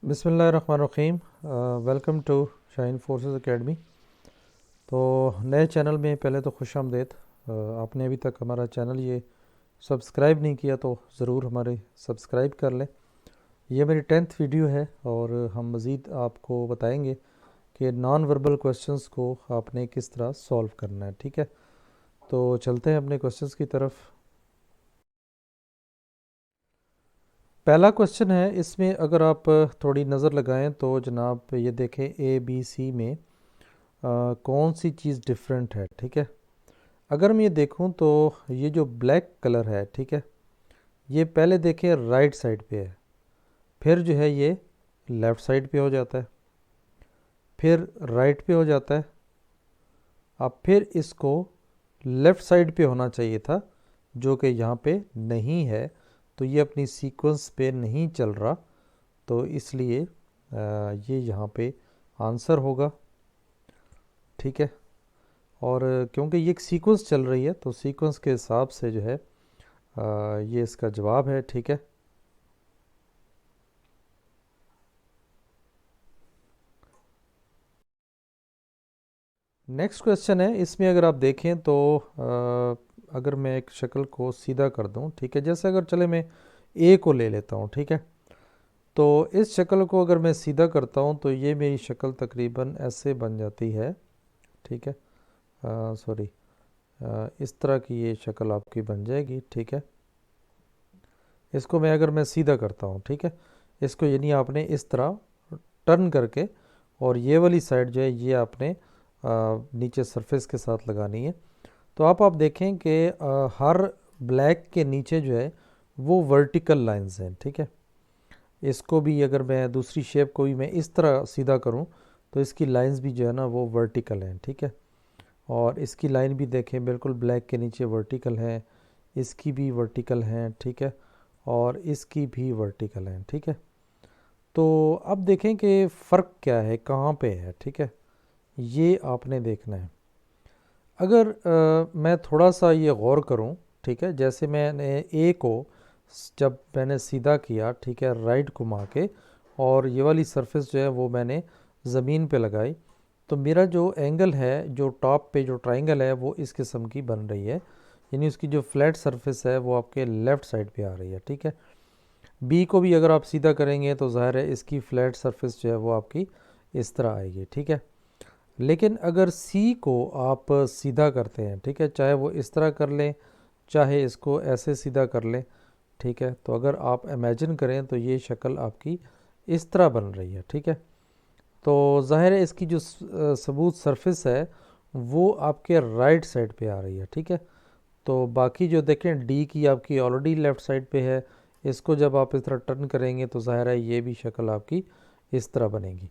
बिस्मिल्लाहिर्रहमानिर्रहीम। Welcome to shine forces academy. तो नए चैनल में पहले तो खुश आमदेद। आपने अभी तक हमारा चैनल ये सब्सक्राइब नहीं किया तो ज़रूर हमारे सब्सक्राइब कर लें। ये मेरी 10th वीडियो है और हम मज़ीद आपको बताएंगे कि नॉन वर्बल क्वेश्चंस को आपने किस तरह सॉल्व करना है। ठीक है, तो चलते हैं अपने क्वेश्चंस की तरफ। पहला क्वेश्चन है, इसमें अगर आप थोड़ी नज़र लगाएं तो जनाब ये देखें ए बी सी में कौन सी चीज़ डिफरेंट है। ठीक है, अगर मैं ये देखूं तो ये जो ब्लैक कलर है, ठीक है, ये पहले देखें राइट साइड पे है, फिर जो है ये लेफ़्ट साइड पे हो जाता है, फिर राइट पे हो जाता है। अब फिर इसको लेफ़्ट साइड पे होना चाहिए था, जो कि यहाँ पे नहीं है, तो ये अपनी सीक्वेंस पे नहीं चल रहा, तो इसलिए ये यहाँ पे आंसर होगा। ठीक है, और क्योंकि ये एक सीक्वेंस चल रही है तो सीक्वेंस के हिसाब से जो है ये इसका जवाब है। ठीक है, नेक्स्ट क्वेश्चन है, इसमें अगर आप देखें तो अगर मैं एक शक्ल को सीधा कर दूं, ठीक है, जैसे अगर चले मैं ए को ले लेता हूं, ठीक है, तो इस शक्ल को अगर मैं सीधा करता हूं तो ये मेरी शक्ल तकरीबन ऐसे बन जाती है। ठीक है, सॉरी, इस तरह की ये शक्ल आपकी बन जाएगी। ठीक है, इसको मैं अगर मैं सीधा करता हूँ, ठीक है, इसको यानी आपने इस तरह टर्न करके और ये वाली साइड जो है ये आपने नीचे सरफेस के साथ लगानी है। तो आप देखें कि हर ब्लैक के नीचे जो है वो वर्टिकल लाइंस हैं। ठीक है, इसको भी अगर मैं दूसरी शेप को भी मैं इस तरह सीधा करूं तो इसकी लाइंस भी जो है ना वो वर्टिकल हैं। ठीक है, और इसकी लाइन भी देखें बिल्कुल ब्लैक के नीचे वर्टिकल है, इसकी भी वर्टिकल हैं। ठीक है, और इसकी भी वर्टिकल हैं। ठीक है, तो अब देखें कि फ़र्क क्या है, कहाँ पे है। ठीक है, ये आपने देखना है। अगर मैं थोड़ा सा ये गौर करूं, ठीक है, जैसे मैंने ए को जब मैंने सीधा किया, ठीक है, राइट घुमा के, और ये वाली सरफेस जो है वो मैंने ज़मीन पे लगाई, तो मेरा जो एंगल है, जो टॉप पे जो ट्राइंगल है वो इस किस्म की बन रही है, यानी उसकी जो फ्लैट सरफेस है वो आपके लेफ़्ट साइड पे आ रही है। ठीक है, बी को भी अगर आप सीधा करेंगे तो ज़ाहिर है इसकी फ्लैट सरफेस जो है वो आपकी इस तरह आएगी। ठीक है, लेकिन अगर सी को आप सीधा करते हैं, ठीक है, चाहे वो इस तरह कर लें चाहे इसको ऐसे सीधा कर लें, ठीक है, तो अगर आप इमेजिन करें तो ये शक्ल आपकी इस तरह बन रही है। ठीक है, तो ज़ाहिर है इसकी जो सबूत सरफेस है वो आपके राइट साइड पे आ रही है। ठीक है, तो बाकी जो देखें डी की आपकी ऑलरेडी लेफ़्ट साइड पे है, इसको जब आप इस तरह टर्न करेंगे तो ज़ाहिर है ये भी शक्ल आपकी इस तरह बनेगी।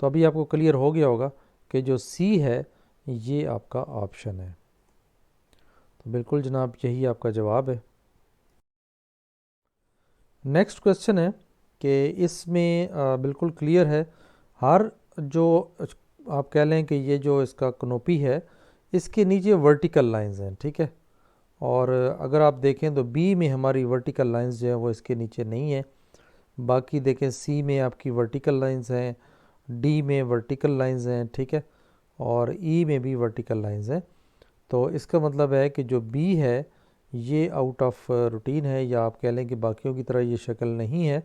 तो अभी आपको क्लियर हो गया होगा कि जो सी है ये आपका ऑप्शन है। तो बिल्कुल जनाब यही आपका जवाब है। नेक्स्ट क्वेश्चन है कि इसमें बिल्कुल क्लियर है, हर जो आप कह लें कि ये जो इसका कनोपी है इसके नीचे वर्टिकल लाइंस हैं। ठीक है, और अगर आप देखें तो बी में हमारी वर्टिकल लाइंस जो है वो इसके नीचे नहीं है। बाकी देखें सी में आपकी वर्टिकल लाइंस हैं, डी में वर्टिकल लाइंस हैं। ठीक है, और ई में भी वर्टिकल लाइंस हैं। तो इसका मतलब है कि जो बी है ये आउट ऑफ रूटीन है, या आप कह लें कि बाकियों की तरह ये शक्ल नहीं है,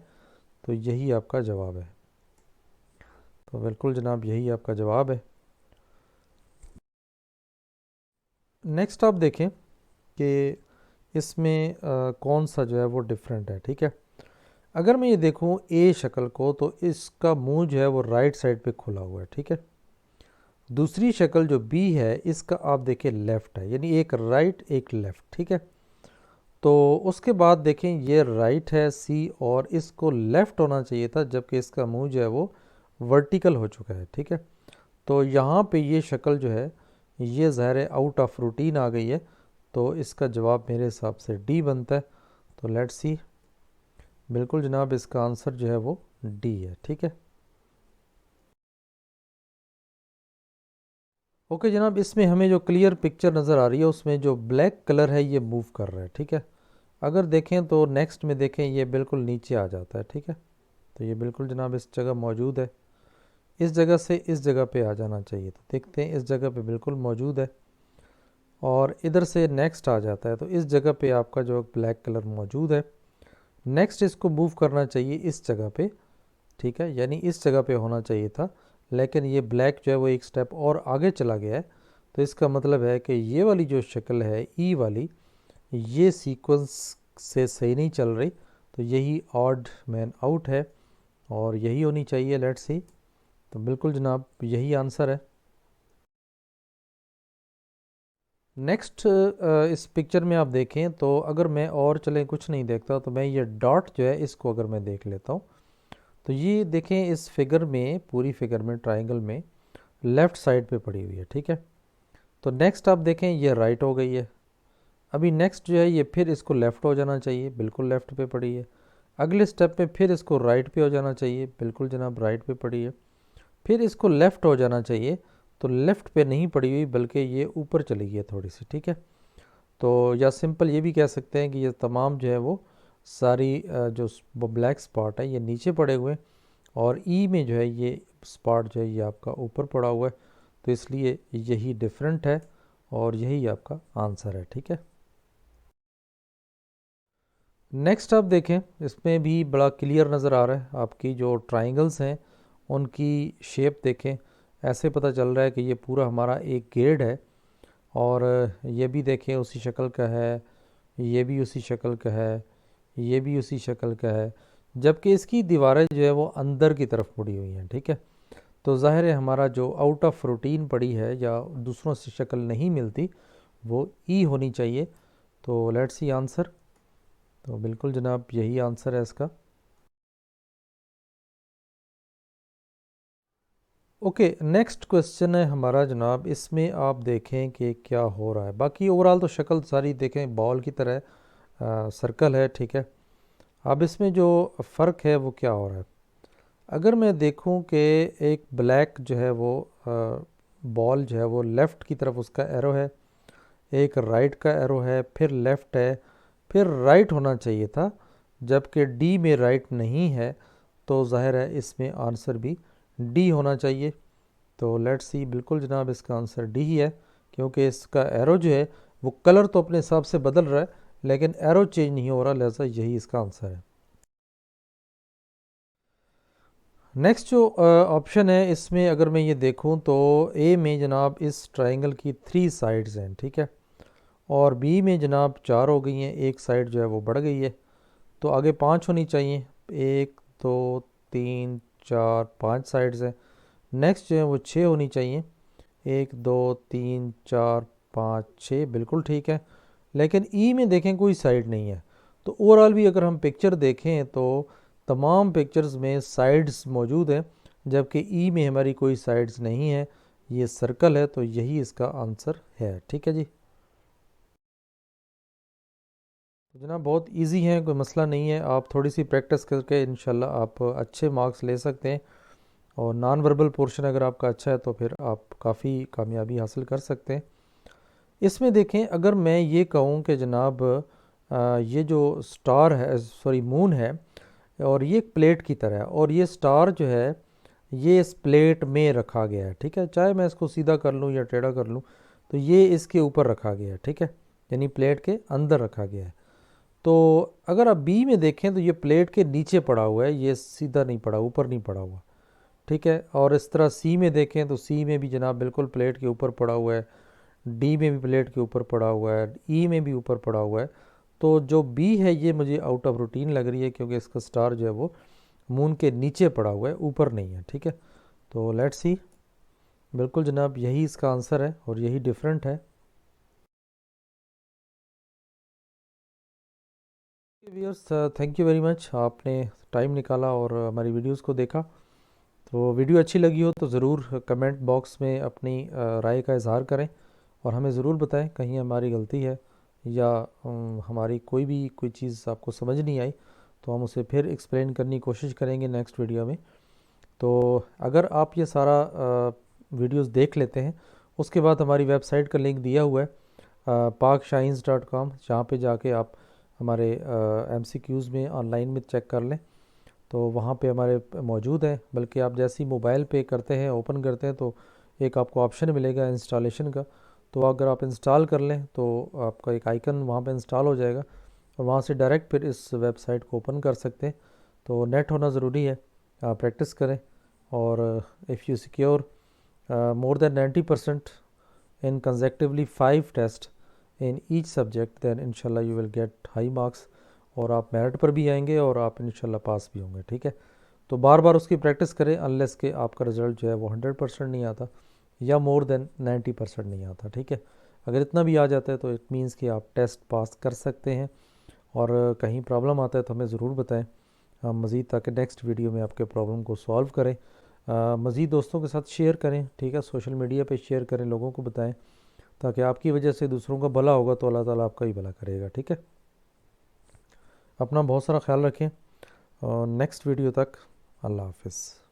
तो यही आपका जवाब है। तो बिल्कुल जनाब यही आपका जवाब है। नेक्स्ट आप देखें कि इसमें कौन सा जो है वो डिफरेंट है। ठीक है, अगर मैं ये देखूं ए शक्ल को तो इसका मुंह जो है वो राइट साइड पे खुला हुआ है। ठीक है, दूसरी शक्ल जो बी है इसका आप देखें लेफ़्ट है, यानी एक राइट एक लेफ़्ट। ठीक है, तो उसके बाद देखें ये राइट है सी, और इसको लेफ़्ट होना चाहिए था, जबकि इसका मुंह जो है वो वर्टिकल हो चुका है। ठीक है, तो यहाँ पे ये शक्ल जो है ये ज़ाहिर है आउट ऑफ रूटीन आ गई है, तो इसका जवाब मेरे हिसाब से डी बनता है। तो लेट्स सी, बिल्कुल जनाब इसका आंसर जो है वो डी है। ठीक है, ओके जनाब, इसमें हमें जो क्लियर पिक्चर नज़र आ रही है उसमें जो ब्लैक कलर है ये मूव कर रहा है। ठीक है, अगर देखें तो नेक्स्ट में देखें ये बिल्कुल नीचे आ जाता है। ठीक है, तो ये बिल्कुल जनाब इस जगह मौजूद है, इस जगह से इस जगह पे आ जाना चाहिए। तो देखते हैं इस जगह पे बिल्कुल मौजूद है, और इधर से नेक्स्ट आ जाता है, तो इस जगह पे आपका जो ब्लैक कलर मौजूद है। नेक्स्ट इसको मूव करना चाहिए इस जगह पे, ठीक है, यानी इस जगह पे होना चाहिए था, लेकिन ये ब्लैक जो है वो एक स्टेप और आगे चला गया है। तो इसका मतलब है कि ये वाली जो शक्ल है ई वाली, ये सीक्वेंस से सही नहीं चल रही, तो यही ऑड मैन आउट है और यही होनी चाहिए। लेट्स सी, तो बिल्कुल जनाब यही आंसर है। नेक्स्ट इस पिक्चर में आप देखें तो अगर मैं और चलें कुछ नहीं देखता, तो मैं ये डॉट जो है इसको अगर मैं देख लेता हूँ, तो ये देखें इस फिगर में, पूरी फिगर में, ट्राइंगल में लेफ़्ट साइड पे पड़ी हुई है, ठीक है। तो नेक्स्ट आप देखें ये राइट हो गई है। अभी नेक्स्ट जो है ये फिर इसको लेफ़्ट हो जाना चाहिए, बिल्कुल लेफ़्ट पे पड़ी है। अगले स्टेप में फिर इसको राइट पे हो जाना चाहिए, बिल्कुल जनाब राइट पे पड़ी है। फिर इसको लेफ़्ट हो जाना चाहिए, तो लेफ़्ट पे नहीं पड़ी हुई बल्कि ये ऊपर चली गई है थोड़ी सी, ठीक है। तो या सिंपल ये भी कह सकते हैं कि ये तमाम जो है वो सारी जो ब्लैक स्पॉट है ये नीचे पड़े हुए हैं, और ई में जो है ये स्पॉट जो है ये आपका ऊपर पड़ा हुआ है। तो इसलिए यही डिफरेंट है और यही आपका आंसर है, ठीक है। नेक्स्ट आप देखें, इसमें भी बड़ा क्लियर नज़र आ रहा है, आपकी जो ट्राइंगल्स हैं उनकी शेप देखें, ऐसे पता चल रहा है कि ये पूरा हमारा एक गेट है। और ये भी देखें उसी शक्ल का है, ये भी उसी शक्ल का है, ये भी उसी शक्ल का है, जबकि इसकी दीवारें जो है वो अंदर की तरफ मुड़ी हुई हैं, ठीक है। तो ज़ाहिर है हमारा जो आउट ऑफ रूटीन पड़ी है या दूसरों से शक्ल नहीं मिलती, वो ई होनी चाहिए। तो लेट्स सी आंसर, तो बिल्कुल जनाब यही आंसर है इसका। ओके, नेक्स्ट क्वेश्चन है हमारा जनाब, इसमें आप देखें कि क्या हो रहा है। बाकी ओवरऑल तो शक्ल सारी देखें बॉल की तरह सर्कल है, ठीक है। अब इसमें जो फ़र्क है वो क्या हो रहा है, अगर मैं देखूं कि एक ब्लैक जो है वो बॉल जो है वो लेफ़्ट की तरफ उसका एरो है, एक राइट का एरो है, फिर लेफ़्ट है, फिर राइट होना चाहिए था, जबकि डी में राइट नहीं है। तो ज़ाहिर है इसमें आंसर भी डी होना चाहिए। तो लेट्स सी, बिल्कुल जनाब इसका आंसर डी ही है, क्योंकि इसका एरो जो है वो कलर तो अपने हिसाब से बदल रहा है, लेकिन एरो चेंज नहीं हो रहा, लिहाजा यही इसका आंसर है। नेक्स्ट जो ऑप्शन है इसमें अगर मैं ये देखूं तो ए में जनाब इस ट्रायंगल की 3 साइड्स हैं, ठीक है, और बी में जनाब 4 हो गई हैं, एक साइड जो है वो बढ़ गई है, तो आगे 5 होनी चाहिए। 1 2 3 4 5 साइड्स हैं। नेक्स्ट जो है वो 6 होनी चाहिए, 1 2 3 4 5 6, बिल्कुल ठीक है। लेकिन ई में देखें कोई साइड नहीं है। तो ओवरऑल भी अगर हम पिक्चर देखें तो तमाम पिक्चर्स में साइड्स मौजूद हैं, जबकि ई में हमारी कोई साइड्स नहीं है, ये सर्कल है, तो यही इसका आंसर है, ठीक है जी। तो जनाब बहुत इजी है, कोई मसला नहीं है, आप थोड़ी सी प्रैक्टिस करके इंशाल्लाह आप अच्छे मार्क्स ले सकते हैं। और नॉन वर्बल पोर्शन अगर आपका अच्छा है तो फिर आप काफ़ी कामयाबी हासिल कर सकते हैं। इसमें देखें अगर मैं ये कहूँ कि जनाब ये जो स्टार है, सॉरी मून है, और ये एक प्लेट की तरह है, और ये स्टार जो है ये इस प्लेट में रखा गया है, ठीक है, चाहे मैं इसको सीधा कर लूँ या टेढ़ा कर लूँ, तो ये इसके ऊपर रखा गया है, ठीक है, यानी प्लेट के अंदर रखा गया है। तो अगर आप बी में देखें तो ये प्लेट के नीचे पड़ा हुआ है, ये सीधा नहीं पड़ा, ऊपर नहीं पड़ा हुआ, ठीक है। और इस तरह सी में देखें तो सी में भी जनाब बिल्कुल प्लेट के ऊपर पड़ा हुआ है, डी में भी प्लेट के ऊपर पड़ा हुआ है, ई में भी ऊपर पड़ा हुआ है। तो जो बी है ये मुझे आउट ऑफ रूटीन लग रही है, क्योंकि इसका स्टार जो है वो मून के नीचे पड़ा हुआ है, ऊपर नहीं है, ठीक है। तो लेट्स सी, बिल्कुल जनाब यही इसका आंसर है और यही डिफरेंट है। Viewers, thank you very much, आपने टाइम निकाला और हमारी वीडियोस को देखा। तो वीडियो अच्छी लगी हो तो ज़रूर कमेंट बॉक्स में अपनी राय का इजहार करें, और हमें ज़रूर बताएं कहीं हमारी गलती है या हमारी कोई चीज़ आपको समझ नहीं आई, तो हम उसे फिर एक्सप्लेन करने की कोशिश करेंगे नेक्स्ट वीडियो में। तो अगर आप ये सारा वीडियोस देख लेते हैं, उसके बाद हमारी वेबसाइट का लिंक दिया हुआ है pakshines.com, जहाँ पे जाके आप हमारे MCQs में ऑनलाइन में चेक कर लें। तो वहाँ पे हमारे मौजूद हैं। बल्कि आप जैसे ही मोबाइल पे करते हैं, ओपन करते हैं, तो एक आपको ऑप्शन मिलेगा इंस्टॉलेशन का। तो अगर आप इंस्टॉल कर लें तो आपका एक आइकन वहाँ पे इंस्टॉल हो जाएगा और वहाँ से डायरेक्ट फिर इस वेबसाइट को ओपन कर सकते हैं। तो नेट होना ज़रूरी है, आप प्रैक्टिस करें। और if you secure more than 90% in consecutively 5 tests in each subject, then inshallah you will get high marks और आप मेरिट पर भी आएंगे और आप इंशाल्लाह पास भी होंगे। ठीक है, तो बार बार उसकी प्रैक्टिस करें अनलेस के आपका रिज़ल्ट जो है वो 100% नहीं आता या मोर देन 90% नहीं आता। ठीक है, अगर इतना भी आ जाता है तो इट मीन्स कि आप टेस्ट पास कर सकते हैं। और कहीं प्रॉब्लम आता है तो हमें ज़रूर बताएं हम मज़ीद, ताकि नेक्स्ट वीडियो में आपके प्रॉब्लम को सॉल्व करें। मज़ीद दोस्तों के साथ शेयर करें, ठीक है, सोशल मीडिया पे शेयर करें, लोगों को बताएं, ताकि आपकी वजह से दूसरों का भला होगा तो अल्लाह ताला आपका ही भला करेगा। ठीक है, अपना बहुत सारा ख्याल रखें और नेक्स्ट वीडियो तक अल्लाह हाफिज़।